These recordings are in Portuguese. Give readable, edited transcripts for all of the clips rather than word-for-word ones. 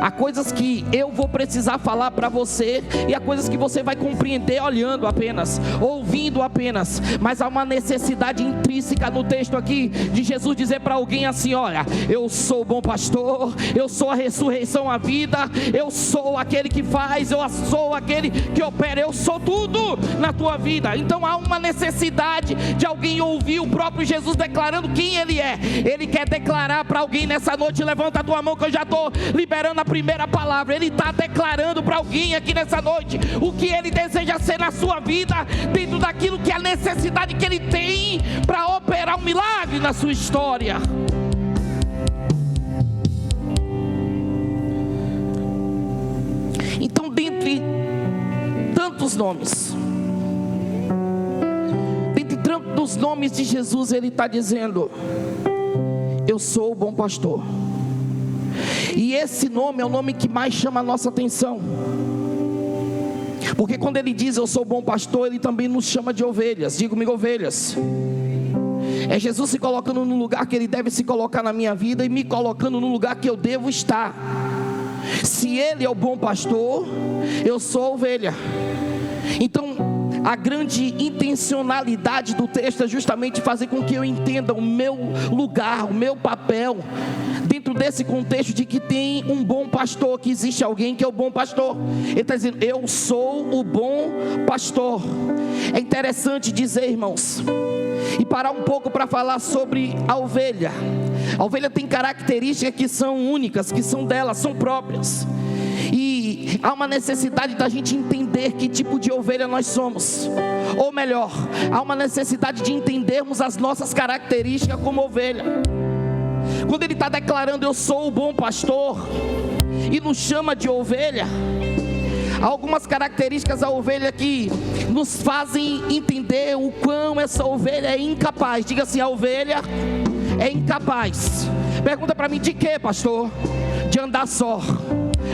Há coisas que eu vou precisar falar para você, e há coisas que você vai compreender olhando apenas, ouvindo apenas. Mas há uma necessidade intrínseca no texto aqui de Jesus dizer para alguém assim: olha, eu sou o bom pastor, eu sou a ressurreição, a vida, eu sou aquele que faz, eu sou aquele que opera, eu sou tudo na tua vida. Então há uma necessidade de alguém ouvir o próprio Jesus declarando quem Ele é. Ele quer declarar para alguém nessa noite. Levanta a tua mão que eu já estou liberando a primeira palavra. Ele está declarando para alguém aqui nessa noite o que Ele deseja ser na sua vida, dentro daquilo que é a necessidade que Ele tem para operar um milagre na sua história. Então, dentre tantos nomes, dentre tantos nomes de Jesus, Ele está dizendo: eu sou o bom pastor. E esse nome é o nome que mais chama a nossa atenção, porque quando Ele diz eu sou o bom pastor, Ele também nos chama de ovelhas. Diga comigo, ovelhas. É Jesus se colocando no lugar que Ele deve se colocar na minha vida, e me colocando no lugar que eu devo estar. Se Ele é o bom pastor, eu sou ovelha. Então, a grande intencionalidade do texto é justamente fazer com que eu entenda o meu lugar, o meu papel, dentro desse contexto de que tem um bom pastor, que existe alguém que é o bom pastor. Ele está dizendo: eu sou o bom pastor. É interessante dizer, irmãos, e parar um pouco para falar sobre a ovelha. A ovelha tem características que são únicas, que são dela, são próprias. E há uma necessidade da gente entender que tipo de ovelha nós somos. Ou melhor, há uma necessidade de entendermos as nossas características como ovelha. Quando Ele está declarando eu sou o bom pastor, e nos chama de ovelha, há algumas características da ovelha que nos fazem entender o quão essa ovelha é incapaz. Diga assim: a ovelha é incapaz. Pergunta para mim: de quê, pastor? De andar só.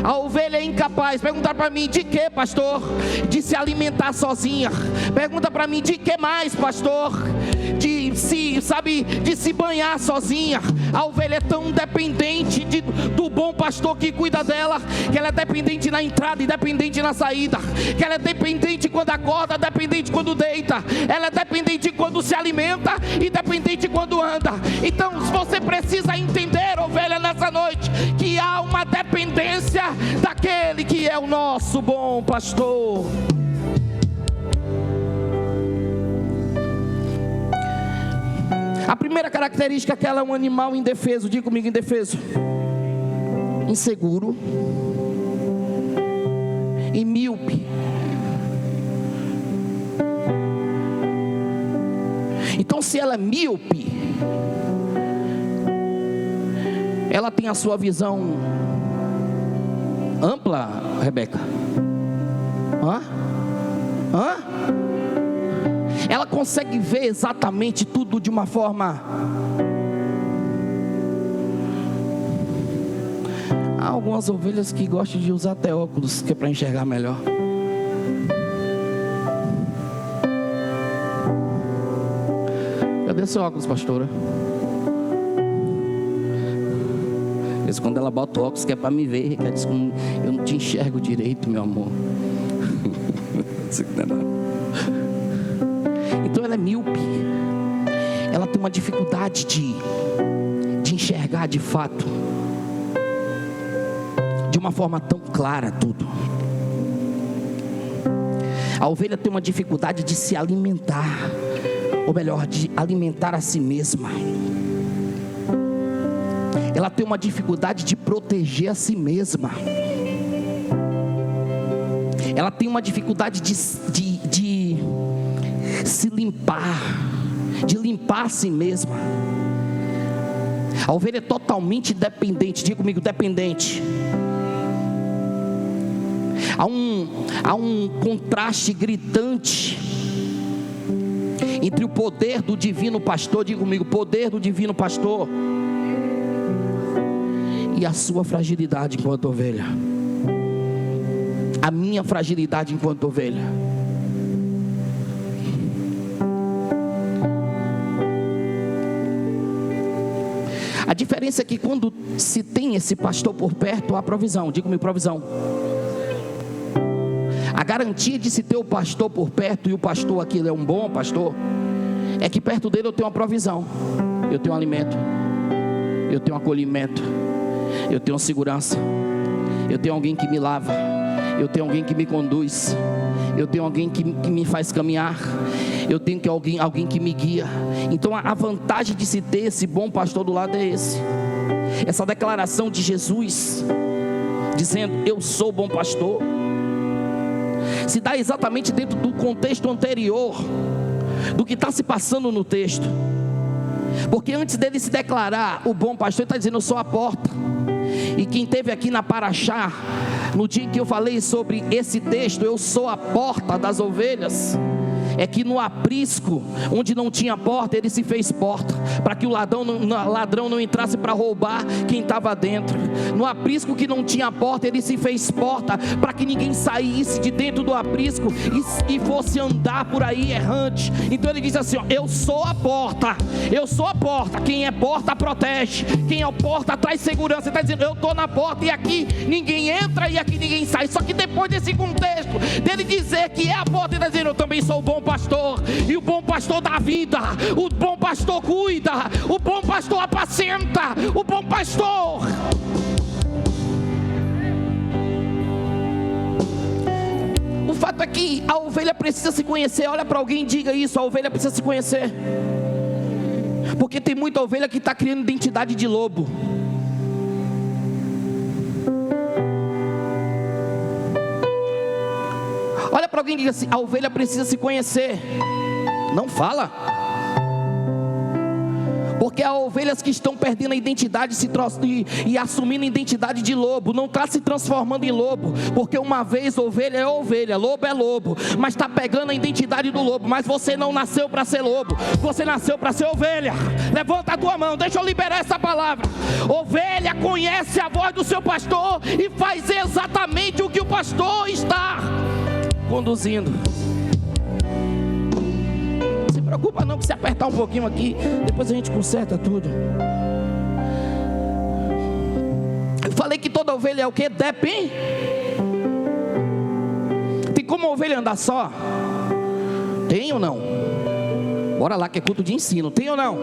A ovelha é incapaz. Pergunta para mim: de quê, pastor? De se alimentar sozinha. Pergunta para mim: de que mais, pastor? De se banhar sozinha. A ovelha é tão dependente do bom pastor que cuida dela, que ela é dependente na entrada e dependente na saída, que ela é dependente quando acorda, dependente quando deita, ela é dependente quando se alimenta e dependente quando anda. Então você precisa entender, ovelha, nessa noite, que há uma dependência daquele que é o nosso bom pastor. A primeira característica é que ela é um animal indefeso. Diga comigo: indefeso, inseguro e míope. Então, se ela é míope, ela tem a sua visão ampla, Rebeca? Ela consegue ver exatamente tudo de uma forma... Há algumas ovelhas que gostam de usar até óculos, que é para enxergar melhor. Cadê seu óculos, pastora? Isso, quando ela bota o óculos, que é para me ver, ela diz: eu não te enxergo direito, meu amor. Então ela é míope. Ela tem uma dificuldade de enxergar de fato, de uma forma tão clara, tudo. A ovelha tem uma dificuldade de se alimentar, ou melhor, de alimentar a si mesma. Ela tem uma dificuldade de proteger a si mesma. Ela tem uma dificuldade de se limpar, de limpar a si mesma. A ovelha é totalmente dependente. Diga comigo: dependente. Há um contraste gritante entre o poder do divino pastor, diga comigo, poder do divino pastor, e a sua fragilidade enquanto ovelha. A minha fragilidade enquanto ovelha. A diferença é que quando se tem esse pastor por perto, há provisão. Diga-me provisão. A garantia de se ter o pastor por perto, e o pastor aqui é um bom pastor, é que perto dele eu tenho uma provisão. Eu tenho um alimento, eu tenho um acolhimento, eu tenho segurança, eu tenho alguém que me lava, eu tenho alguém que me conduz, eu tenho alguém que me faz caminhar, eu tenho alguém que me guia. Então a vantagem de se ter esse bom pastor do lado é essa declaração de Jesus, dizendo: eu sou o bom pastor, se dá exatamente dentro do contexto anterior do que está se passando no texto. Porque antes dele se declarar o bom pastor, ele está dizendo: eu sou a porta. E quem esteve aqui na Paraxá, no dia em que eu falei sobre esse texto, eu sou a porta das ovelhas, é que no aprisco, onde não tinha porta, ele se fez porta, para que o ladrão não entrasse para roubar quem estava dentro. No aprisco que não tinha porta, ele se fez porta, para que ninguém saísse de dentro do aprisco e fosse andar por aí errante. Então ele diz assim: ó, eu sou a porta, eu sou a porta. Quem é porta protege, quem é porta traz segurança. Ele está dizendo: eu estou na porta, e aqui ninguém entra e aqui ninguém sai. Só que depois desse contexto dele dizer que é a porta, ele está dizendo: eu também sou o bom pastor, e o bom pastor dá vida, o bom pastor cuida, o bom pastor apacenta, o bom pastor. O fato é que a ovelha precisa se conhecer. Olha para alguém e diga isso: a ovelha precisa se conhecer. Porque tem muita ovelha que está criando identidade de lobo. Olha para alguém e diga assim: a ovelha precisa se conhecer. Não fala. Porque há ovelhas que estão perdendo a identidade e assumindo a identidade de lobo. Não está se transformando em lobo. Porque uma vez ovelha é ovelha, lobo é lobo, mas está pegando a identidade do lobo. Mas você não nasceu para ser lobo, você nasceu para ser ovelha. Levanta a tua mão, deixa eu liberar essa palavra. Ovelha conhece a voz do seu pastor e faz exatamente o que o pastor está conduzindo. Não se preocupa não, que se apertar um pouquinho aqui, depois a gente conserta tudo. Eu falei que toda ovelha é o que? Depende. Tem como a ovelha andar só? Tem ou não? Bora lá que é culto de ensino. Tem ou não?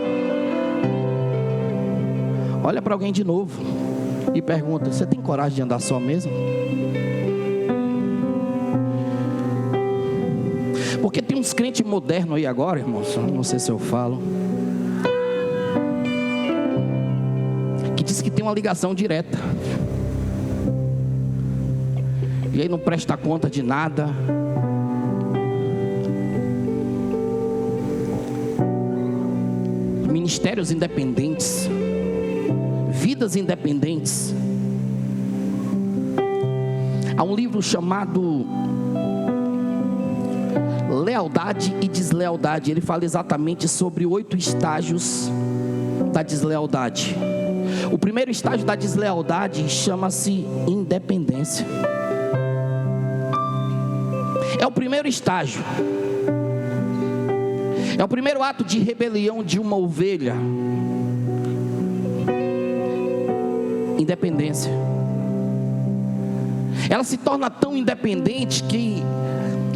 Olha para alguém de novo e pergunta: você tem coragem de andar só mesmo? Porque tem uns crentes modernos aí agora, irmãos, não sei se eu falo, que diz que tem uma ligação direta, e aí não presta conta de nada. Ministérios independentes, vidas independentes. Há um livro chamado Lealdade e Deslealdade. Ele fala exatamente sobre 8 estágios da deslealdade. O primeiro estágio da deslealdade chama-se independência. É o primeiro estágio. É o primeiro ato de rebelião de uma ovelha. Independência. Ela se torna tão independente que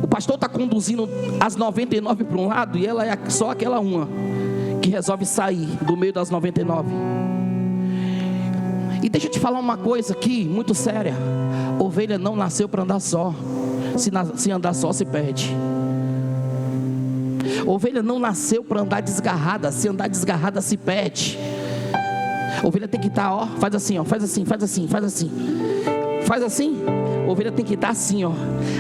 o pastor está conduzindo as 99 para um lado, e ela é só aquela uma que resolve sair do meio das 99. E deixa eu te falar uma coisa aqui, muito séria: ovelha não nasceu para andar só. Se andar só, se perde. Ovelha não nasceu para andar desgarrada. Se andar desgarrada, se perde. Ovelha tem que estar, ó, faz assim, ó, faz assim, faz assim, faz assim, faz assim. Ovelha tem que estar assim, ó.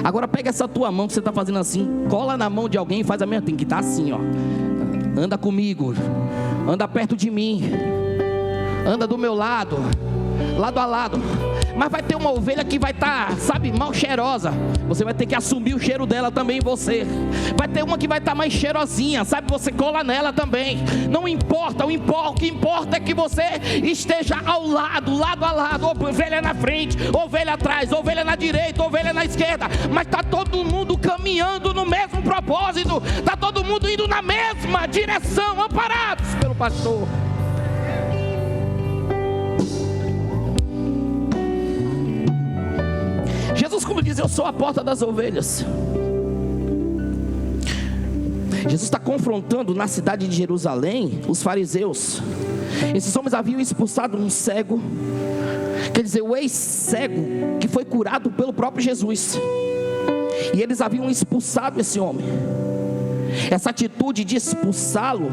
Agora pega essa tua mão que você está fazendo assim, cola na mão de alguém e faz a mesma. Tem que estar assim, ó. Anda comigo, anda perto de mim, anda do meu lado, lado a lado. Mas vai ter uma ovelha que vai estar, sabe, mal cheirosa. Você vai ter que assumir o cheiro dela também em você. Vai ter uma que vai estar mais cheirosinha, sabe, você cola nela também. Não importa, o que importa é que você esteja ao lado, lado a lado. Ovelha na frente, ovelha atrás, ovelha na direita, ovelha na esquerda. Mas está todo mundo caminhando no mesmo propósito. Está todo mundo indo na mesma direção, amparados pelo pastor. Jesus, como diz, eu sou a porta das ovelhas. Jesus está confrontando na cidade de Jerusalém os fariseus. Esses homens haviam expulsado um cego, quer dizer, o ex-cego, que foi curado pelo próprio Jesus. E eles haviam expulsado esse homem. Essa atitude de expulsá-lo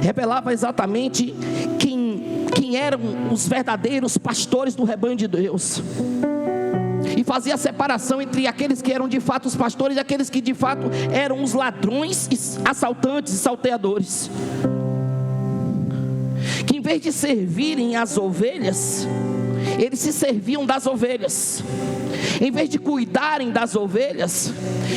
revelava exatamente quem eram os verdadeiros pastores do rebanho de Deus, e fazia a separação entre aqueles que eram de fato os pastores e aqueles que de fato eram os ladrões, assaltantes e salteadores, que em vez de servirem as ovelhas, eles se serviam das ovelhas. Em vez de cuidarem das ovelhas,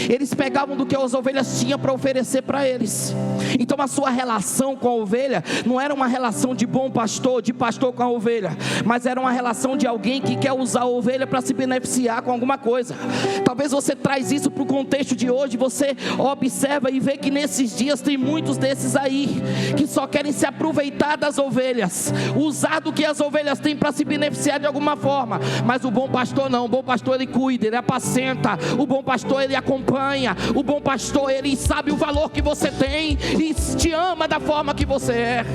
eles pegavam do que as ovelhas tinham para oferecer para eles. Então a sua relação com a ovelha não era uma relação de bom pastor, de pastor com a ovelha, mas era uma relação de alguém que quer usar a ovelha para se beneficiar com alguma coisa. Talvez você traz isso para o contexto de hoje. Você observa e vê que nesses dias tem muitos desses aí, que só querem se aproveitar das ovelhas, usar do que as ovelhas têm para se beneficiar de alguma forma. Mas o bom pastor não. O bom pastor, ele cuida, ele apacenta. O bom pastor, ele acompanha. O bom pastor, ele sabe o valor que você tem e te ama da forma que você é.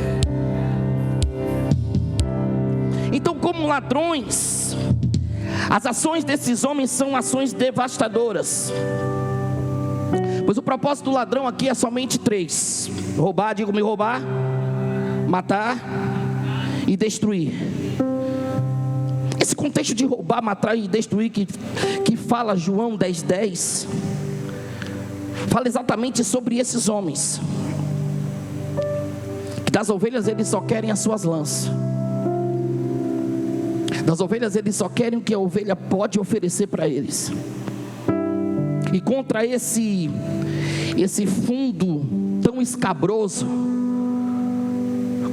Então, como ladrões, as ações desses homens são ações devastadoras, pois o propósito do ladrão aqui é somente 3: roubar, digo-me roubar, matar e destruir. Esse contexto de roubar, matar e destruir que fala João 10:10, fala exatamente sobre esses homens, que das ovelhas eles só querem as suas lãs. Das ovelhas eles só querem o que a ovelha pode oferecer para eles. E contra esse fundo tão escabroso,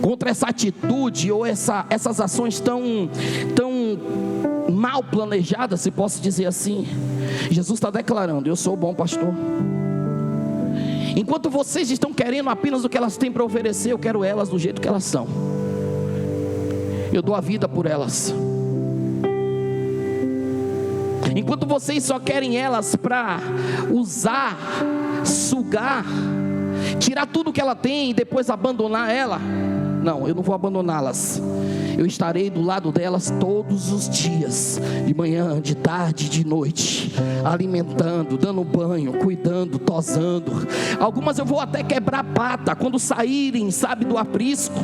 contra essa atitude ou essas ações tão mal planejadas, se posso dizer assim, Jesus está declarando: eu sou o bom pastor. Enquanto vocês estão querendo apenas o que elas têm para oferecer, eu quero elas do jeito que elas são. Eu dou a vida por elas. Enquanto vocês só querem elas para usar, sugar, tirar tudo que ela tem e depois abandonar ela, não, eu não vou abandoná-las. Eu estarei do lado delas todos os dias, de manhã, de tarde, de noite, alimentando, dando banho, cuidando, tosando. Algumas eu vou até quebrar a pata quando saírem, sabe, do aprisco,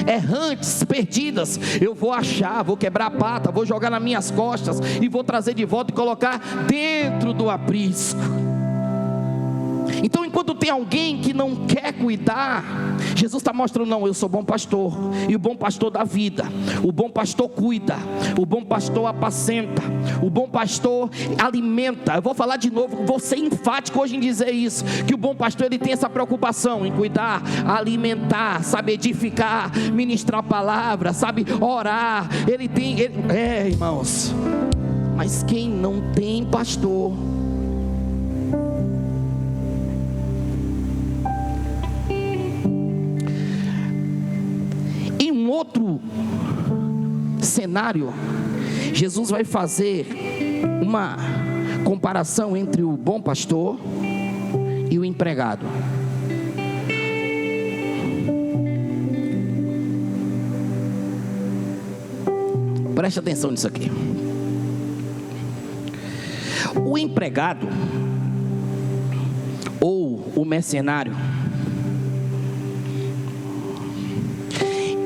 errantes, perdidas. Eu vou achar, vou quebrar a pata, vou jogar nas minhas costas e vou trazer de volta e colocar dentro do aprisco. Então, enquanto tem alguém que não quer cuidar, Jesus está mostrando: não, eu sou bom pastor, e o bom pastor dá vida, o bom pastor cuida, o bom pastor apacenta, o bom pastor alimenta. Eu vou falar de novo, vou ser enfático hoje em dizer isso, que o bom pastor, ele tem essa preocupação em cuidar, alimentar, sabe, edificar, ministrar a palavra, sabe, orar. Irmãos, mas quem não tem pastor, outro cenário, Jesus vai fazer uma comparação entre o bom pastor e o empregado. Preste atenção nisso aqui. O empregado ou o mercenário,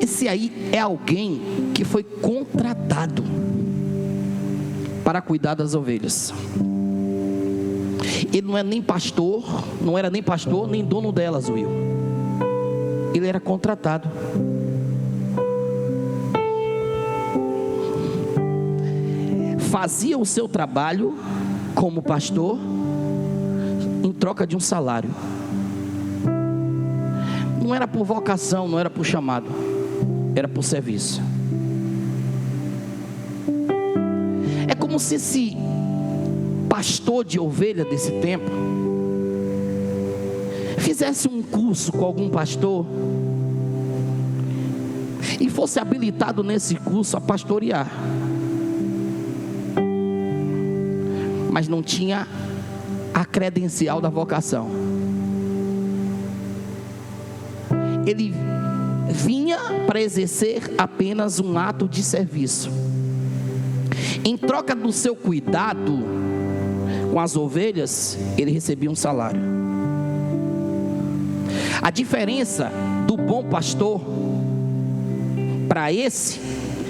esse aí é alguém que foi contratado para cuidar das ovelhas. Ele não é nem pastor, não era nem pastor, nem dono delas, Will. Ele era contratado. Fazia o seu trabalho como pastor em troca de um salário. Não era por vocação, não era por chamado, era por serviço. É como se esse pastor de ovelha desse tempo fizesse um curso com algum pastor e fosse habilitado nesse curso a pastorear. mas não tinha a credencial da vocação. Ele vinha para exercer apenas um ato de serviço. Em troca do seu cuidado com as ovelhas, ele recebia um salário. A diferença do bom pastor para esse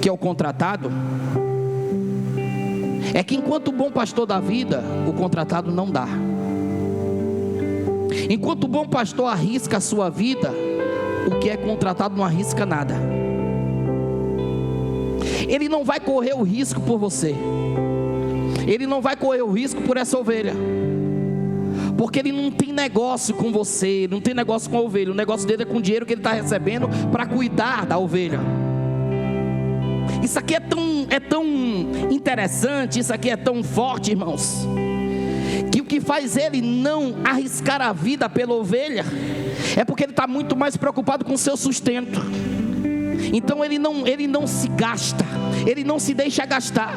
que é o contratado é que enquanto o bom pastor dá vida, o contratado não dá. Enquanto o bom pastor arrisca a sua vida, o que é contratado não arrisca nada. Ele não vai correr o risco por você. Ele não vai correr o risco por essa ovelha, porque ele não tem negócio com você, ele não tem negócio com a ovelha. O negócio dele é com o dinheiro que ele está recebendo para cuidar da ovelha. Isso aqui é tão interessante, isso aqui é tão forte, irmãos, que o que faz ele não arriscar a vida pela ovelha é porque ele está muito mais preocupado com o seu sustento. Então ele não se gasta, ele não se deixa gastar.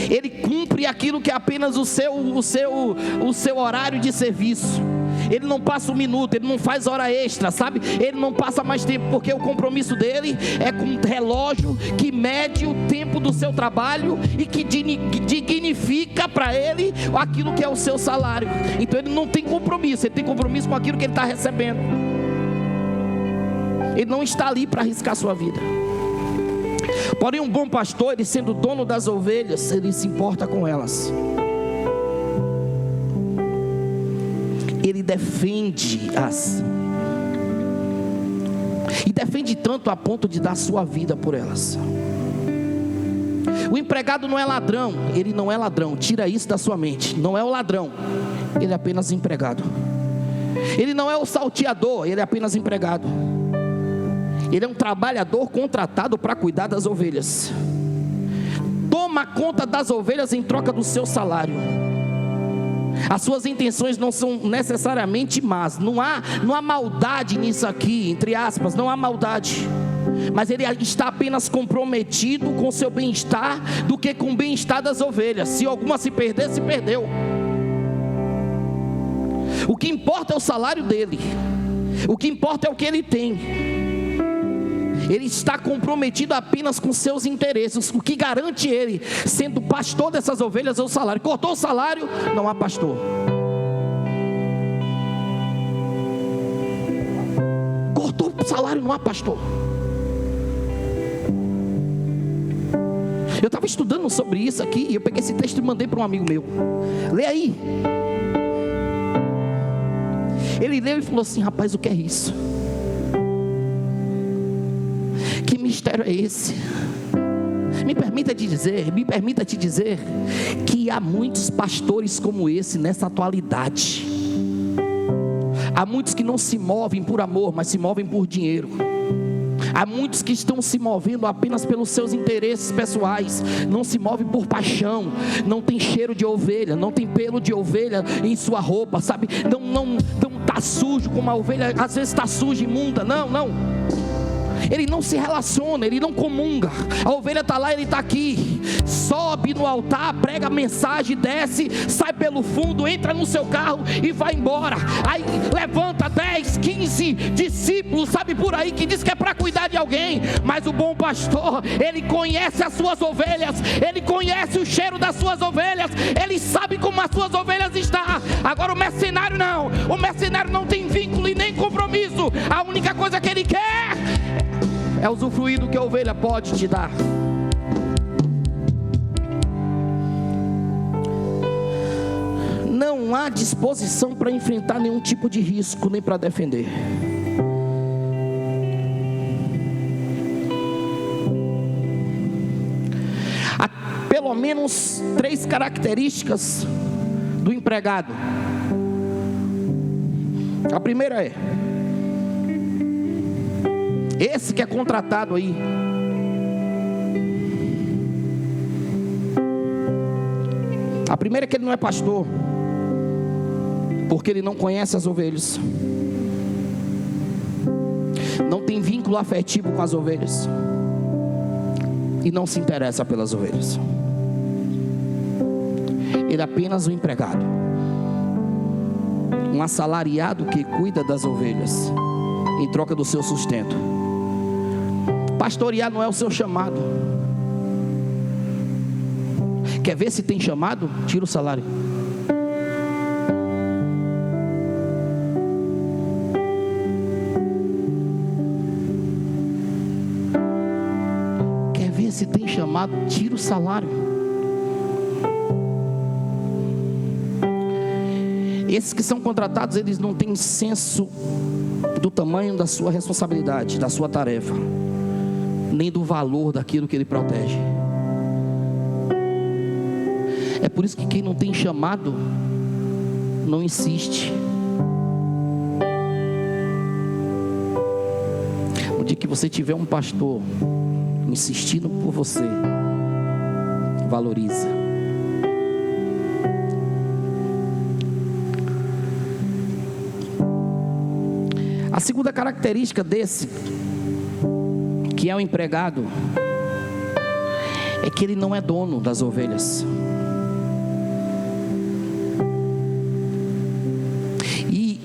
Ele cumpre aquilo que é apenas o seu horário de serviço. Ele não passa um minuto, ele não faz hora extra, sabe? Ele não passa mais tempo, porque o compromisso dele é com um relógio que mede o tempo do seu trabalho e que dignifica para ele aquilo que é o seu salário. Então ele não tem compromisso, ele tem compromisso com aquilo que ele está recebendo. Ele não está ali para arriscar a sua vida. Porém, um bom pastor, ele sendo dono das ovelhas, ele se importa com elas. Ele defende-as. E defende tanto a ponto de dar sua vida por elas. O empregado não é ladrão. Ele não é ladrão. Tira isso da sua mente. Não é o ladrão. Ele é apenas empregado. Ele não é o salteador. Ele é apenas empregado. Ele é um trabalhador contratado para cuidar das ovelhas. Toma conta das ovelhas em troca do seu salário. As suas intenções não são necessariamente más. Não há maldade nisso aqui, entre aspas, não há maldade. Mas ele está apenas comprometido com o seu bem-estar do que com o bem-estar das ovelhas. Se alguma se perder, se perdeu. O que importa é o salário dele. O que importa é o que ele tem. Ele está comprometido apenas com seus interesses. O que garante ele, sendo pastor dessas ovelhas, é o salário. Cortou o salário, não há pastor. Cortou o salário, não há pastor. Eu estava estudando sobre isso aqui, e eu peguei esse texto e mandei para um amigo meu. Lê aí. Ele leu e falou assim: rapaz, o que é isso? Que mistério é esse? Me permita te dizer que há muitos pastores como esse nessa atualidade. Há muitos que não se movem por amor, mas se movem por dinheiro. Há muitos que estão se movendo apenas pelos seus interesses pessoais. Não se movem por paixão. Não tem cheiro de ovelha, não tem pelo de ovelha em sua roupa, sabe? Não está sujo como a ovelha às vezes está suja, imunda. Não. Ele não se relaciona, ele não comunga. A ovelha está lá, ele está aqui. Sobe no altar, prega a mensagem, desce, sai pelo fundo, entra no seu carro e vai embora. Aí levanta 10, 15 discípulos, sabe, por aí, que diz que é para cuidar de alguém. Mas o bom pastor, ele conhece as suas ovelhas, ele conhece o cheiro das suas ovelhas, ele sabe como as suas ovelhas estão. Agora o mercenário não. O mercenário não tem vínculo e nem compromisso. A única coisa que ele quer é usufruir do que a ovelha pode te dar. Não há disposição para enfrentar nenhum tipo de risco, nem para defender. Há pelo menos 3 características do empregado. A primeira é: esse que é contratado aí, a primeira é que ele não é pastor, porque ele não conhece as ovelhas, não tem vínculo afetivo com as ovelhas e não se interessa pelas ovelhas. ele é apenas um empregado, um assalariado que cuida das ovelhas em troca do seu sustento. Pastorear não é o seu chamado. Quer ver se tem chamado? Tira o salário. Quer ver se tem chamado? Tira o salário. Esses que são contratados, eles não têm senso do tamanho da sua responsabilidade, da sua tarefa, nem do valor daquilo que ele protege. É por isso que quem não tem chamado não insiste. No dia que você tiver um pastor insistindo por você, valoriza. A segunda característica desse, que é o empregado, é que ele não é dono das ovelhas. E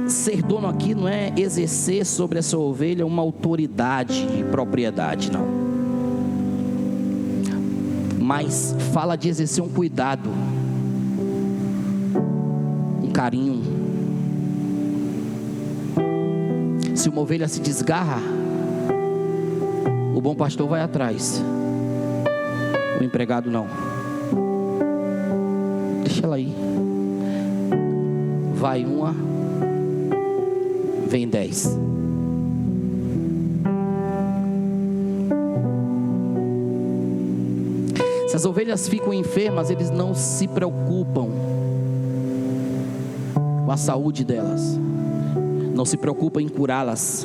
ser dono aqui não é exercer sobre essa ovelha uma autoridade e propriedade, não. Mas fala de exercer um cuidado, um carinho. Se uma ovelha se desgarra, o bom pastor vai atrás, o empregado não. Deixa ela aí. Vai uma, vem 10. Se as ovelhas ficam enfermas, eles não se preocupam com a saúde delas, não se preocupam em curá-las.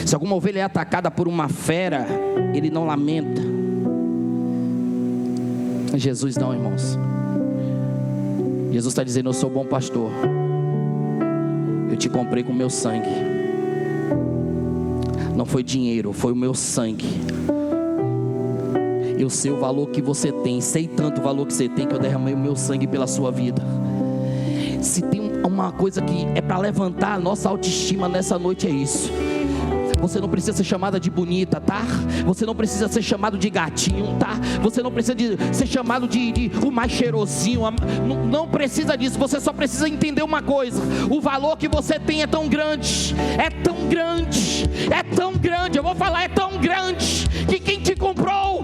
Se alguma ovelha é atacada por uma fera, ele não lamenta. Jesus não, irmãos. Jesus está dizendo: eu sou bom pastor, eu te comprei com o meu sangue. Não foi dinheiro, foi o meu sangue. Eu sei o valor que você tem, sei tanto o valor que você tem, que eu derramei o meu sangue pela sua vida. Se tem uma coisa que é para levantar a nossa autoestima nessa noite, é isso. Você não precisa ser chamada de bonita, tá? Você não precisa ser chamado de gatinho, tá? Você não precisa ser chamado de o mais cheirosinho. Não precisa disso. Você só precisa entender uma coisa: o valor que você tem é tão grande. É tão grande. É tão grande. Eu vou falar, é tão grande, que quem te comprou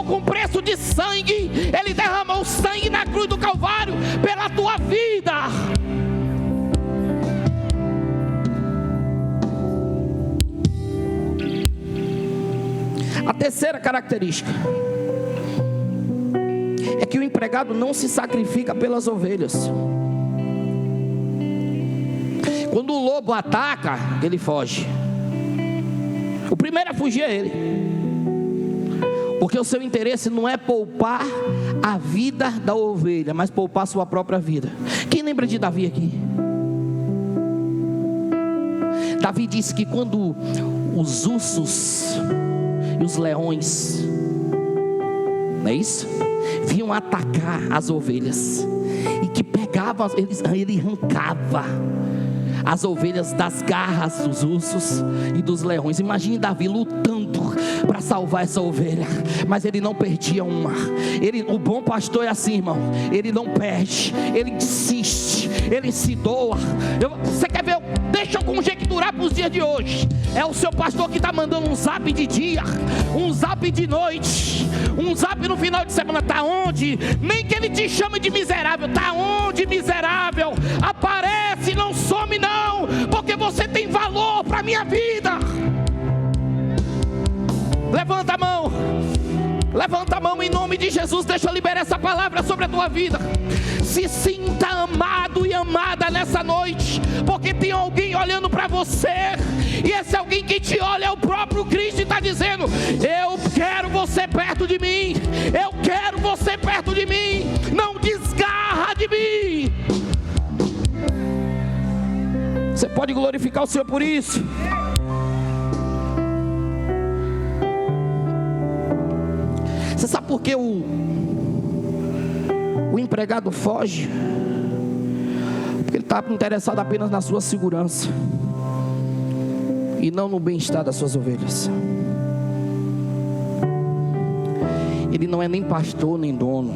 com preço de sangue. Ele derramou sangue na cruz do Calvário pela tua vida. A terceira característica é que o empregado não se sacrifica pelas ovelhas. Quando o lobo ataca, ele foge. O primeiro a fugir é ele, porque o seu interesse não é poupar a vida da ovelha, mas poupar a sua própria vida. Quem lembra de Davi aqui? Davi disse que quando os ursos e os leões, não é isso? Vinham atacar as ovelhas, e que pegavam, ele arrancava as ovelhas das garras dos ursos e dos leões. Imagine Davi lutando para salvar essa ovelha, mas ele não perdia uma. O bom pastor é assim, irmão, ele não perde, ele insiste, ele se doa. Você quer ver? Deixa eu conjecturar para os dias de hoje. É o seu pastor que está mandando um zap de dia, um zap de noite, um zap no final de semana. Está onde? Nem que ele te chame de miserável. Está onde, miserável? Aparece, não some não, porque você tem valor para a minha vida. Levanta a mão. Levanta a mão em nome de Jesus. Deixa eu liberar essa palavra sobre a tua vida. Se sinta amado e amada nessa noite, porque tem alguém olhando para você, e esse alguém que te olha é o próprio Cristo, e está dizendo: eu quero você perto de mim, eu quero você perto de mim, não desgarra de mim. Você pode glorificar o Senhor por isso. Você sabe por que O empregado foge porque ele está interessado apenas na sua segurança e não no bem-estar das suas ovelhas. Ele não é nem pastor nem dono.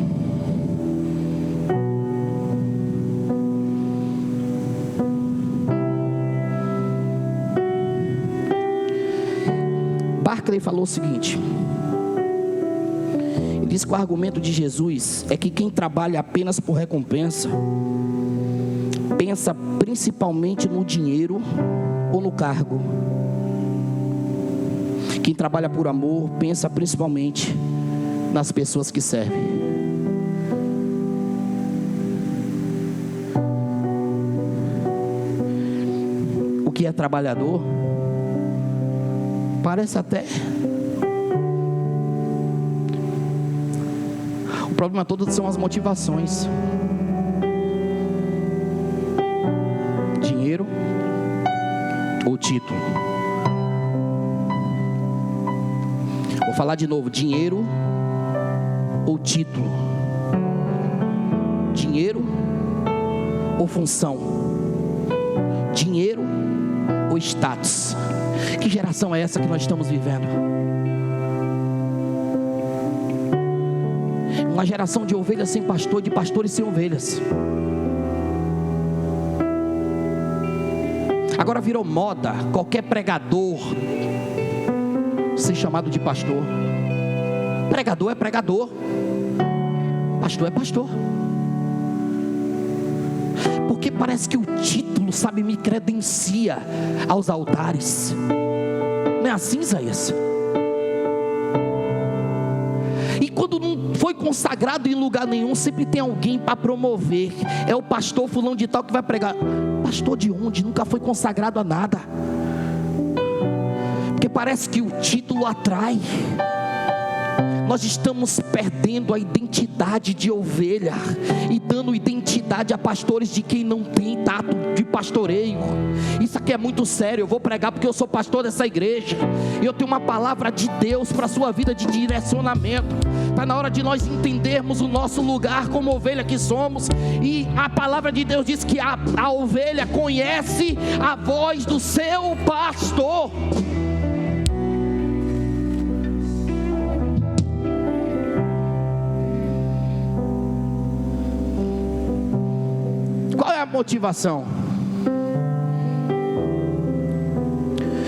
Barclay falou o seguinte: ele diz que o argumento de Jesus é que quem trabalha apenas por recompensa pensa principalmente no dinheiro ou no cargo. Quem trabalha por amor pensa principalmente nas pessoas que servem. O que é trabalhador parece até. O problema todo são as motivações. Dinheiro ou título. Vou falar de novo: dinheiro ou título, dinheiro ou função, dinheiro ou status. Que geração é essa que nós estamos vivendo? Uma geração de ovelhas sem pastor, de pastores sem ovelhas. Agora virou moda qualquer pregador ser chamado de pastor. Pregador é pregador, pastor é pastor. Porque parece que o título, sabe, me credencia aos altares. Não é assim, Isaías? E quando não foi consagrado em lugar nenhum, sempre tem alguém para promover. É o pastor fulano de tal que vai pregar. Pastor de onde? Nunca foi consagrado a nada. Porque parece que o título atrai. Nós estamos perdendo a identidade de ovelha e dando identidade a pastores de quem não tem tato de pastoreio. Isso aqui é muito sério. Eu vou pregar porque eu sou pastor dessa igreja e eu tenho uma palavra de Deus para a sua vida de direcionamento. Está na hora de nós entendermos o nosso lugar como ovelha que somos. E a palavra de Deus diz que a ovelha conhece a voz do seu pastor. Qual é a motivação?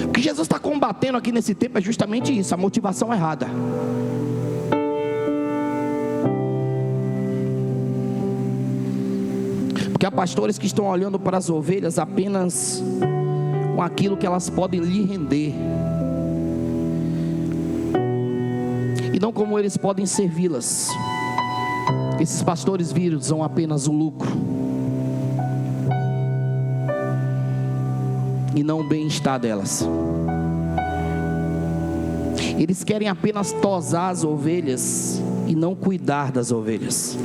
O que Jesus está combatendo aqui nesse tempo é justamente isso, a motivação errada. Porque há pastores que estão olhando para as ovelhas apenas com aquilo que elas podem lhe render, e não como eles podem servi-las. Esses pastores visam apenas o lucro e não o bem-estar delas. Eles querem apenas tosar as ovelhas e não cuidar das ovelhas.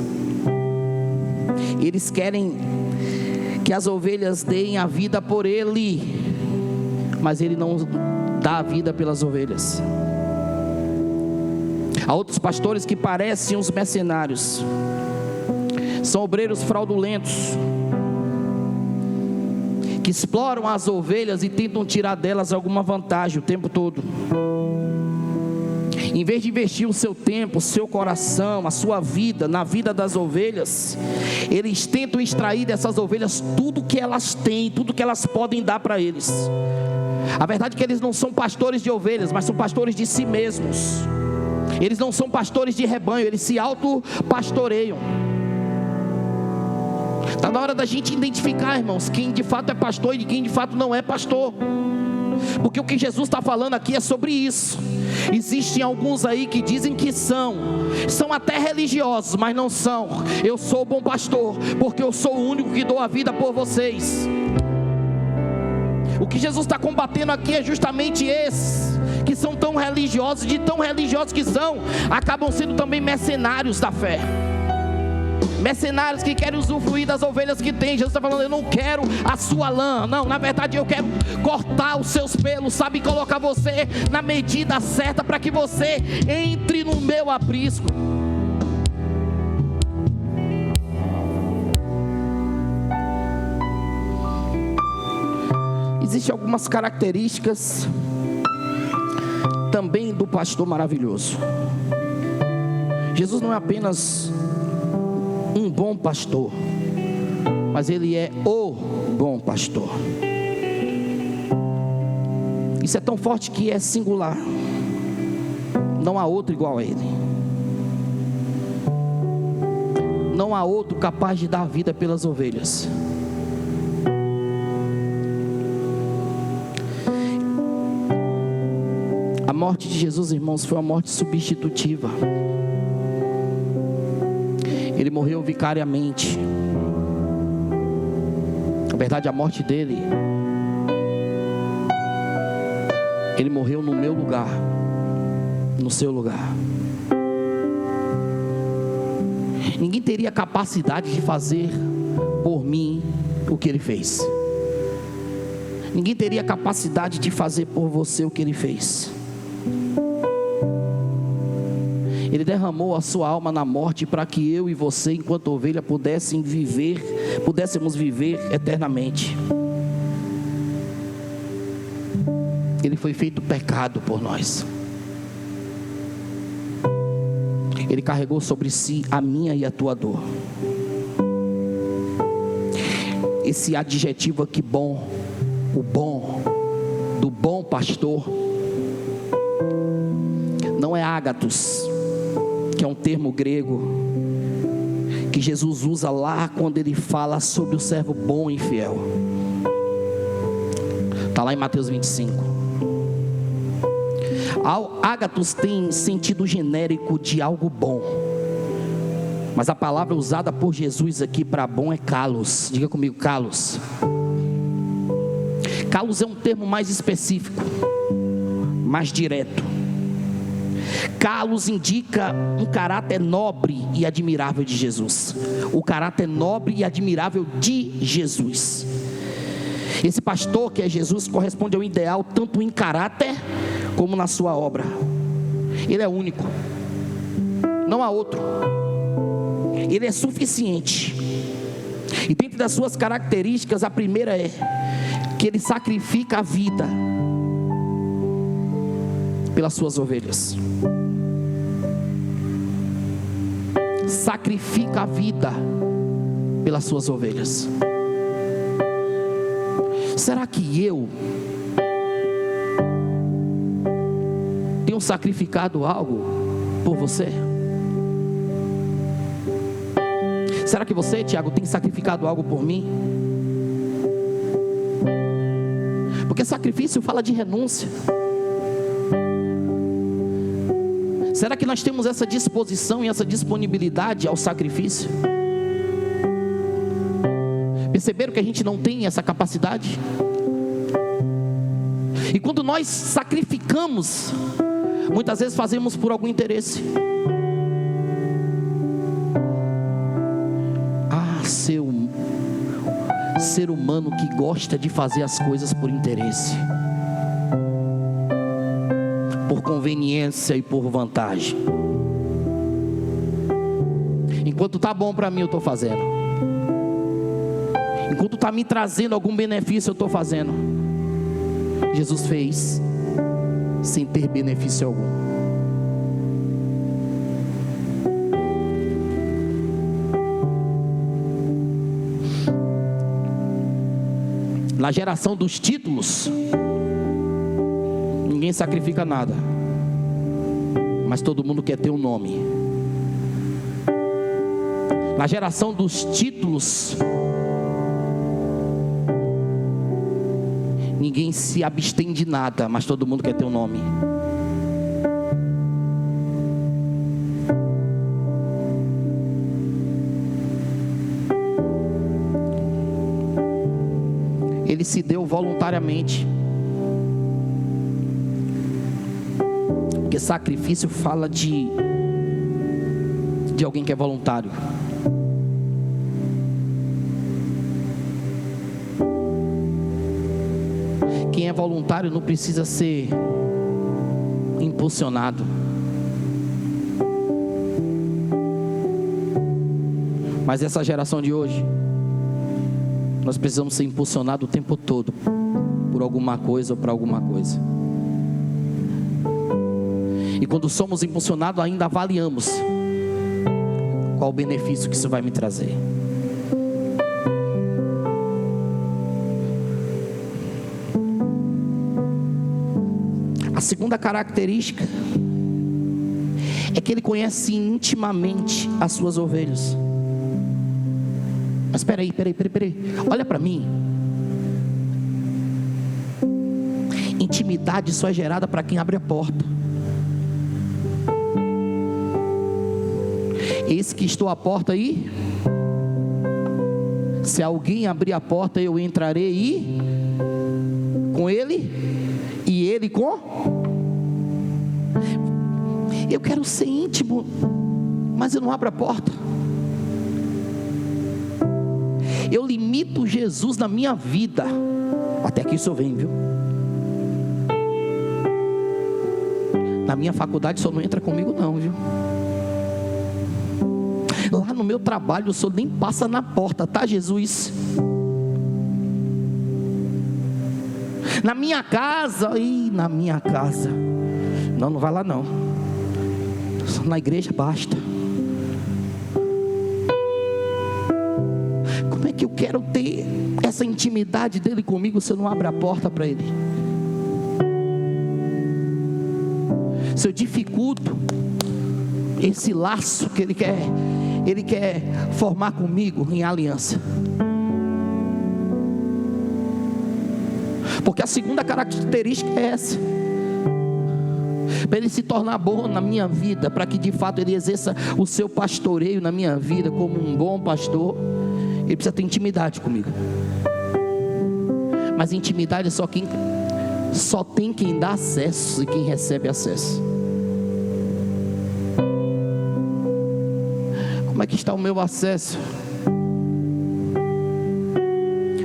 Eles querem que as ovelhas deem a vida por ele, mas ele não dá a vida pelas ovelhas. Há outros pastores que parecem uns mercenários, são obreiros fraudulentos, que exploram as ovelhas e tentam tirar delas alguma vantagem o tempo todo. Em vez de investir o seu tempo, o seu coração, a sua vida na vida das ovelhas, eles tentam extrair dessas ovelhas tudo que elas têm, tudo que elas podem dar para eles. A verdade é que eles não são pastores de ovelhas, mas são pastores de si mesmos. Eles não são pastores de rebanho, eles se auto-pastoreiam. Está na hora da gente identificar, irmãos, quem de fato é pastor e quem de fato não é pastor. Porque o que Jesus está falando aqui é sobre isso. Existem alguns aí que dizem que são até religiosos, mas não são. Eu sou o bom pastor, porque eu sou o único que dou a vida por vocês. O que Jesus está combatendo aqui é justamente esses que são tão religiosos, de tão religiosos que são, acabam sendo também mercenários da fé. Mercenários que querem usufruir das ovelhas que tem. Jesus está falando: eu não quero a sua lã. Não, na verdade eu quero cortar os seus pelos, sabe, colocar você na medida certa para que você entre no meu aprisco. Existem algumas características também do pastor maravilhoso. Jesus não é apenas um bom pastor, mas Ele é o bom pastor. Isso é tão forte que é singular. Não há outro igual a Ele. Não há outro capaz de dar vida pelas ovelhas. A morte de Jesus, irmãos, foi uma morte substitutiva. Ele morreu vicariamente. Na verdade, a morte dele, Ele morreu no meu lugar, no seu lugar. Ninguém teria capacidade de fazer por mim o que Ele fez. Ninguém teria capacidade de fazer por você o que Ele fez. Ele derramou a sua alma na morte para que eu e você, enquanto ovelha, pudéssemos viver eternamente. Ele foi feito pecado por nós. Ele carregou sobre si a minha e a tua dor. Esse adjetivo aqui, bom, o bom, do bom pastor, não é ágatos, que é um termo grego que Jesus usa lá quando Ele fala sobre o servo bom e fiel. Está lá em Mateus 25. Ágatos tem sentido genérico de algo bom, mas a palavra usada por Jesus aqui para bom é kalos. Diga comigo, kalos. Kalos é um termo mais específico, mais direto. Kalos indica um caráter nobre e admirável de Jesus. O caráter nobre e admirável de Jesus. Esse pastor que é Jesus corresponde ao ideal tanto em caráter como na sua obra. Ele é único, não há outro. Ele é suficiente. E dentro das suas características, a primeira é que Ele sacrifica a vida pelas suas ovelhas. Sacrifica a vida pelas suas ovelhas. Será que eu tenho sacrificado algo por você? Será que você, Tiago, tem sacrificado algo por mim? Porque sacrifício fala de renúncia. Será que nós temos essa disposição e essa disponibilidade ao sacrifício? Perceberam que a gente não tem essa capacidade? E quando nós sacrificamos, muitas vezes fazemos por algum interesse. Ser humano que gosta de fazer as coisas por interesse, por conveniência e por vantagem. Enquanto está bom para mim, eu estou fazendo. Enquanto está me trazendo algum benefício, eu estou fazendo. Jesus fez sem ter benefício algum. Na geração dos títulos, ninguém sacrifica nada, mas todo mundo quer ter um nome. Na geração dos títulos, ninguém se abstém de nada, mas todo mundo quer ter um nome. Ele se deu voluntariamente. Porque sacrifício fala de alguém que é voluntário. Quem é voluntário não precisa ser impulsionado. Mas essa geração de hoje, nós precisamos ser impulsionados o tempo todo por alguma coisa ou para alguma coisa. E quando somos impulsionados, ainda avaliamos qual o benefício que isso vai me trazer. A segunda característica é que ele conhece intimamente as suas ovelhas. Mas espera aí, olha para mim. Intimidade só é gerada para quem abre a porta. Eis que estou à porta aí. Se alguém abrir a porta, eu entrarei e com ele, e ele com. Eu quero ser íntimo, mas eu não abro a porta. Eu limito Jesus na minha vida. Até que isso vem, viu? Na minha faculdade o senhor não entra comigo não, viu? Lá no meu trabalho o senhor nem passa na porta, tá, Jesus? Na minha casa, não vai lá não. Na igreja basta. Como é que eu quero ter essa intimidade dele comigo se eu não abro a porta para ele? Se eu dificulto esse laço que ele quer formar comigo em aliança. Porque a segunda característica é essa: para ele se tornar bom na minha vida, para que de fato ele exerça o seu pastoreio na minha vida como um bom pastor, ele precisa ter intimidade comigo. Mas intimidade só tem quem dá acesso e quem recebe acesso. Como é que está o meu acesso?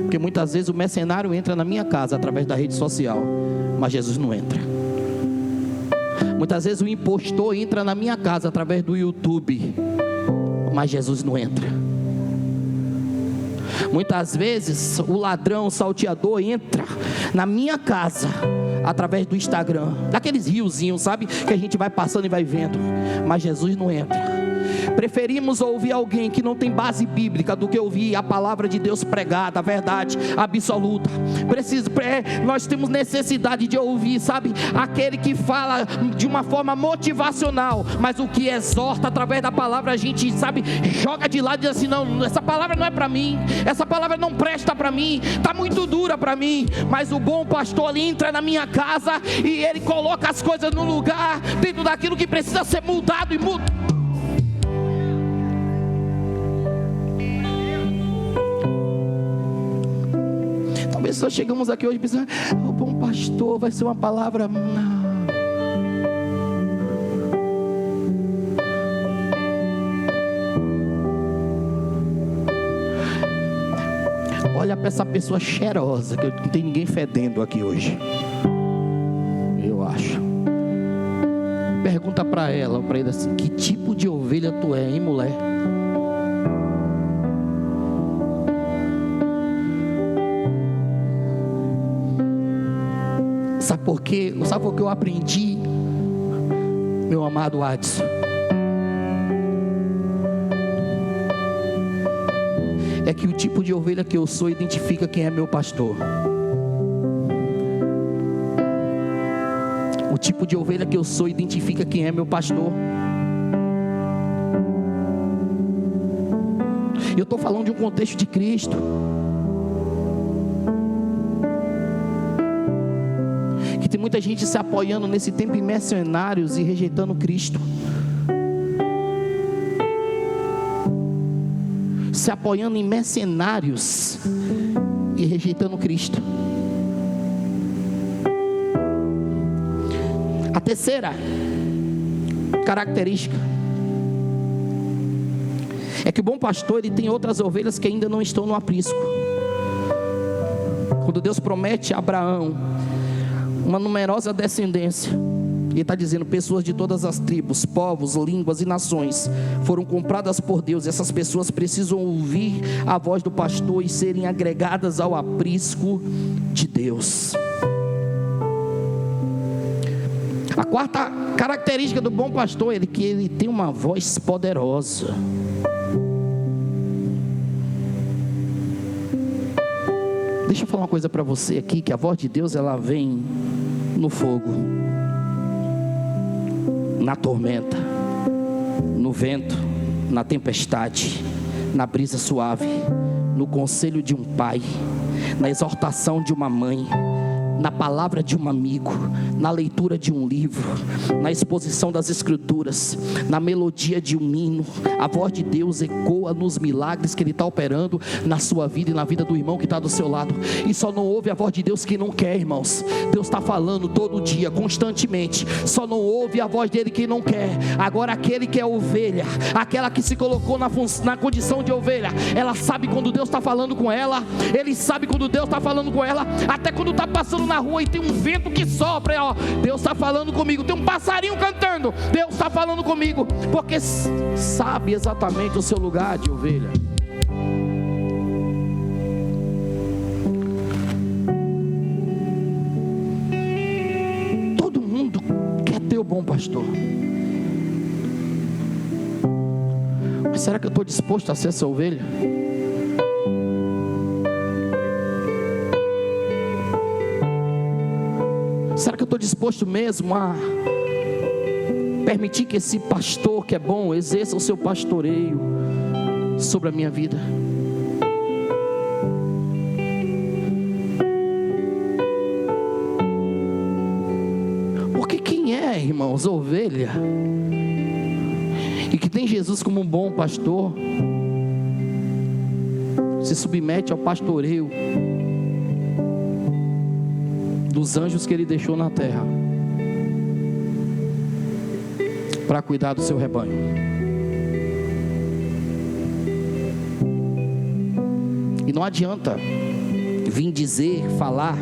Porque muitas vezes o mercenário entra na minha casa através da rede social, mas Jesus não entra. Muitas vezes o impostor entra na minha casa através do YouTube, mas Jesus não entra. Muitas vezes o ladrão, o salteador entra na minha casa através do Instagram, daqueles riozinhos, sabe, que a gente vai passando e vai vendo, mas Jesus não entra. Preferimos ouvir alguém que não tem base bíblica do que ouvir a palavra de Deus pregada, a verdade absoluta. Nós temos necessidade de ouvir, sabe, aquele que fala de uma forma motivacional, mas o que exorta através da palavra a gente, sabe, joga de lado e diz assim: não, essa palavra não é para mim, essa palavra não presta para mim, está muito dura para mim. Mas o bom pastor ali entra na minha casa e ele coloca as coisas no lugar, dentro daquilo que precisa ser mudado e muda. Talvez só chegamos aqui hoje pensando: o bom pastor vai ser uma palavra. Não. Olha para essa pessoa cheirosa, que não tem ninguém fedendo aqui hoje, eu acho. Pergunta para ela ou para ele assim: que tipo de ovelha tu é, hein, mulher? Sabe por quê? Sabe o que eu aprendi, meu amado Adson? É que o tipo de ovelha que eu sou identifica quem é meu pastor. O tipo de ovelha que eu sou identifica quem é meu pastor. Eu estou falando de um contexto de Cristo. Que tem muita gente se apoiando nesse tempo em mercenários e rejeitando Cristo. Se apoiando em mercenários e rejeitando Cristo. A terceira característica é que o bom pastor, ele tem outras ovelhas que ainda não estão no aprisco. Quando Deus promete a Abraão uma numerosa descendência, Ele está dizendo: pessoas de todas as tribos, povos, línguas e nações foram compradas por Deus. Essas pessoas precisam ouvir a voz do pastor e serem agregadas ao aprisco de Deus. A quarta característica do bom pastor é que ele tem uma voz poderosa. Deixa eu falar uma coisa para você aqui, que a voz de Deus, ela vem no fogo, na tormenta, no vento, na tempestade, na brisa suave, no conselho de um pai, na exortação de uma mãe, na palavra de um amigo, na leitura de um livro, na exposição das escrituras, na melodia de um hino. A voz de Deus ecoa nos milagres que Ele está operando na sua vida e na vida do irmão que está do seu lado. E só não ouve a voz de Deus quem não quer, irmãos. Deus está falando todo dia, constantemente. Só não ouve a voz dele quem não quer. Agora aquele que é ovelha, aquela que se colocou na condição de ovelha, ela sabe quando Deus está falando com ela. Ele sabe quando Deus está falando com ela. Até quando está passando na rua e tem um vento que sopra, ó, Deus está falando comigo. Tem um passarinho cantando, Deus está falando comigo, porque sabe exatamente o seu lugar de ovelha. Todo mundo quer ter o bom pastor, mas será que eu estou disposto a ser essa ovelha? Será que eu estou disposto mesmo a permitir que esse pastor que é bom exerça o seu pastoreio sobre a minha vida? Porque quem é, irmãos, ovelha, e que tem Jesus como um bom pastor, se submete ao pastoreio dos anjos que Ele deixou na terra para cuidar do seu rebanho. E não adianta vir dizer, falar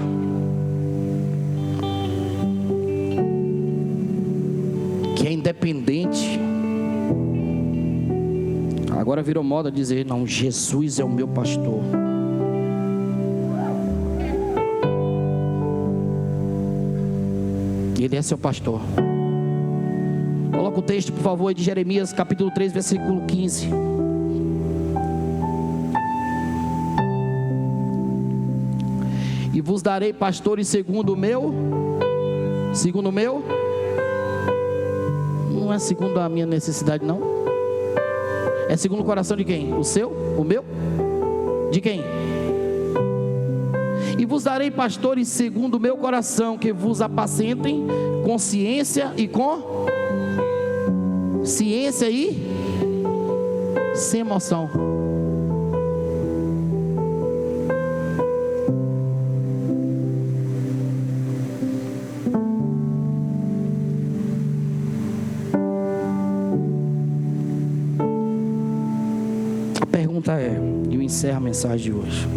que é independente. Agora virou moda dizer: não, Jesus é o meu pastor. Ele é seu pastor. Coloca o texto, por favor, de Jeremias capítulo 3, versículo 15. E vos darei pastores segundo o meu. Segundo o meu? Não é segundo a minha necessidade, não. É segundo o coração de quem? O seu? O meu? De quem? E vos darei pastores segundo o meu coração, que vos apacentem com ciência e com ciência e sem emoção. A pergunta é, e eu encerro a mensagem de hoje: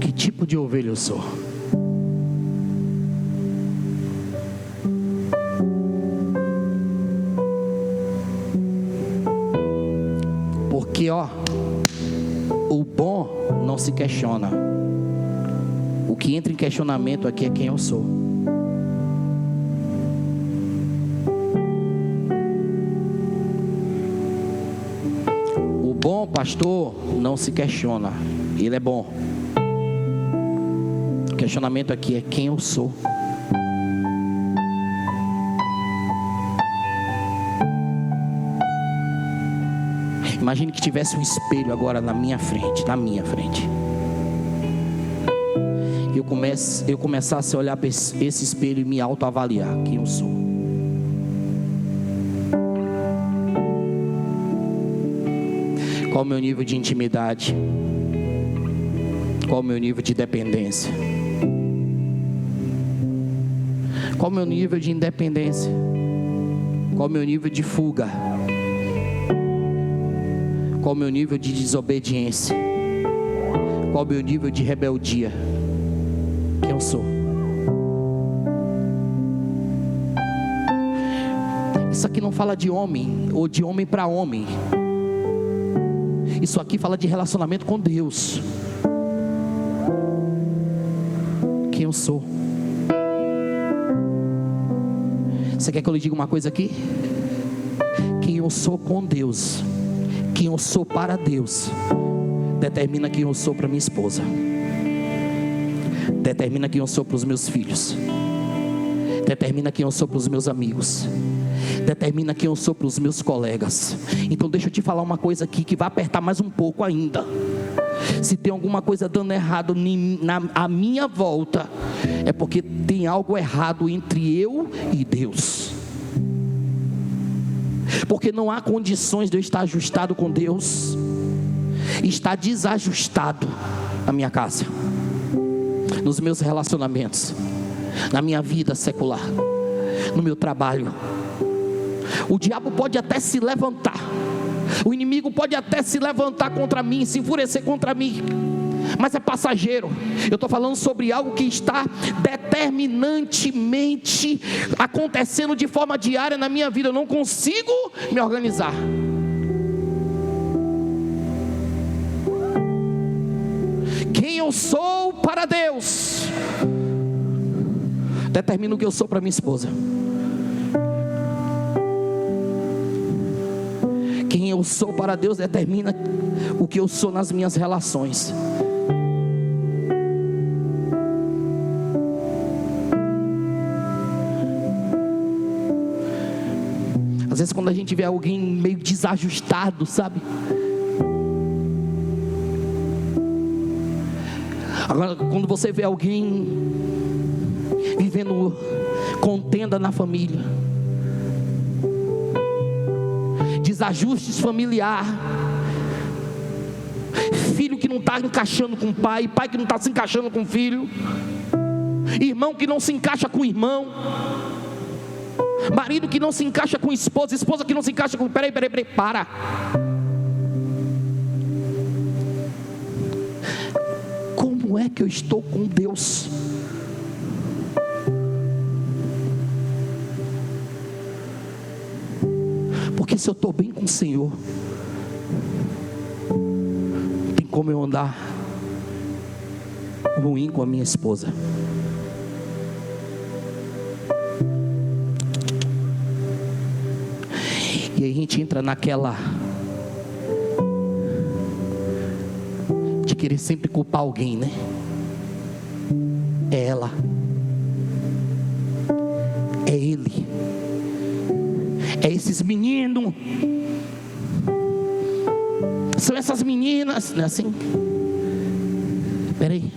que tipo de ovelha eu sou? Porque o bom não se questiona. O que entra em questionamento aqui é quem eu sou. O bom pastor não se questiona, ele é bom. O questionamento aqui é quem eu sou. Imagine que tivesse um espelho agora na minha frente. Eu começasse a olhar para esse espelho e me autoavaliar quem eu sou. Qual o meu nível de intimidade? Qual o meu nível de dependência? Qual o meu nível de independência? Qual o meu nível de fuga? Qual o meu nível de desobediência? Qual o meu nível de rebeldia? Quem eu sou? Isso aqui não fala de homem ou de homem para homem. Isso aqui fala de relacionamento com Deus. Quem eu sou? Você quer que eu lhe diga uma coisa aqui? Quem eu sou com Deus, quem eu sou para Deus, determina quem eu sou para minha esposa, determina quem eu sou para os meus filhos, determina quem eu sou para os meus amigos, determina quem eu sou para os meus colegas. Então deixa eu te falar uma coisa aqui que vai apertar mais um pouco ainda. Se tem alguma coisa dando errado à minha volta, é porque tem algo errado entre eu e Deus. Porque não há condições de eu estar ajustado com Deus e estar desajustado na minha casa, nos meus relacionamentos, na minha vida secular, no meu trabalho. O diabo pode até se levantar, o inimigo pode até se levantar contra mim, se enfurecer contra mim, mas é passageiro. Eu estou falando sobre algo que está determinantemente acontecendo de forma diária na minha vida. Eu não consigo me organizar. Quem eu sou para Deus determina o que eu sou para minha esposa. Quem eu sou para Deus determina o que eu sou nas minhas relações. Às vezes quando a gente vê alguém meio desajustado, sabe? Agora, quando você vê alguém vivendo contenda na família, desajustes familiar, filho que não está encaixando com o pai, pai que não está se encaixando com o filho, irmão que não se encaixa com o irmão, marido que não se encaixa com esposa, esposa que não se encaixa com... Peraí, para. Como é que eu estou com Deus? Porque se eu estou bem com o Senhor, tem como eu andar ruim com a minha esposa. E aí a gente entra naquela de querer sempre culpar alguém, né? É ela, é ele, é esses meninos, são essas meninas, não é assim? Peraí,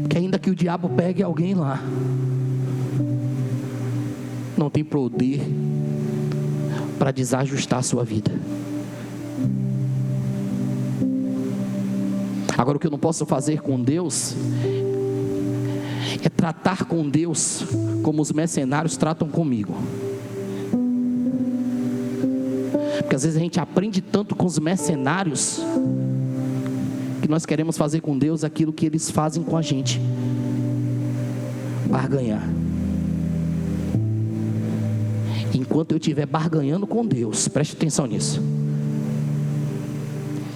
porque ainda que o diabo pegue alguém lá, não tem poder para desajustar a sua vida. Agora, o que eu não posso fazer com Deus é tratar com Deus como os mercenários tratam comigo. Porque às vezes a gente aprende tanto com os mercenários que nós queremos fazer com Deus aquilo que eles fazem com a gente, barganhar. Enquanto eu estiver barganhando com Deus, preste atenção nisso,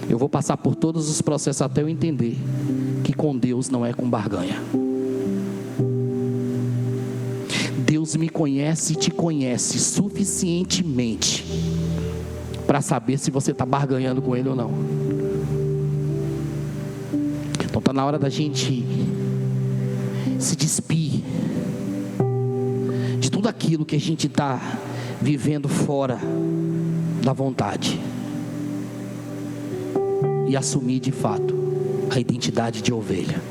eu vou passar por todos os processos até eu entender que com Deus não é com barganha. Deus me conhece e te conhece suficientemente para saber se você está barganhando com Ele ou não. Então está na hora da gente se despir de tudo aquilo que a gente está vivendo fora da vontade e assumir de fato a identidade de ovelha.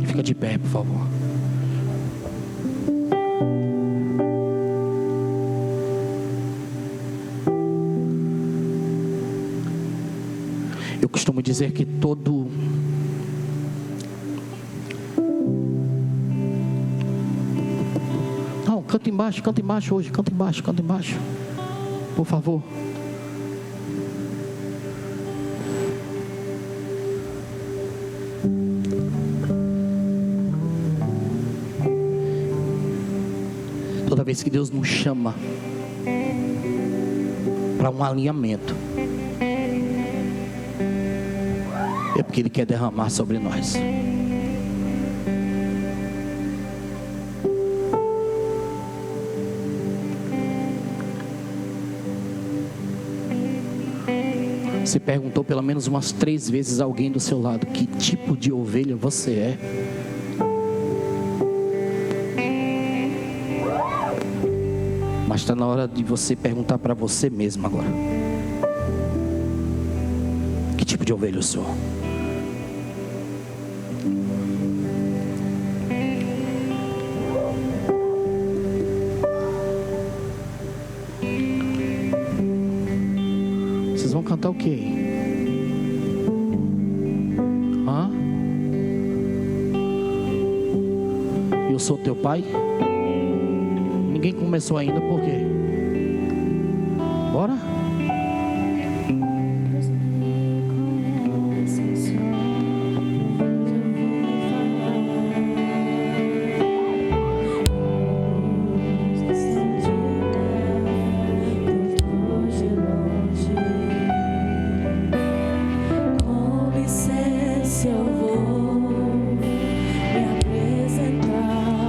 Fica de pé, por favor. Eu costumo dizer que todo canta embaixo hoje, canta embaixo, por favor. Toda vez que Deus nos chama para um alinhamento, é porque Ele quer derramar sobre nós. Você perguntou pelo menos umas 3 vezes a alguém do seu lado: que tipo de ovelha você é? Mas está na hora de você perguntar para você mesmo agora: que tipo de ovelha eu sou? Vocês vão cantar o quê? Hã? Eu sou teu pai? Ninguém começou ainda, por quê? Bora?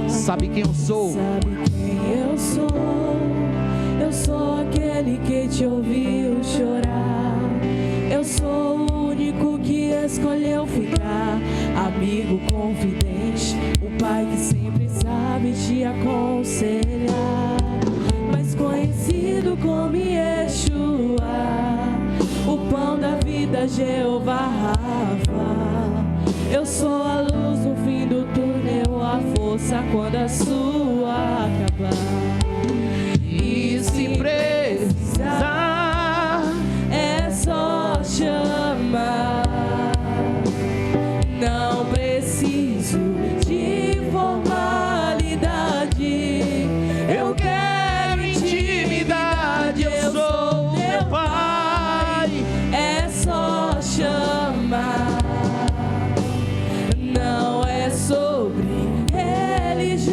Sabe quem eu sou? Eu sou aquele que te ouviu chorar. Eu sou o único que escolheu ficar. Amigo confidente, o pai que sempre sabe te aconselhar. Mas conhecido como Yeshua, o pão da vida, Jeová Rafa. Eu sou a luz no fim do túnel, a força quando a sua acabar.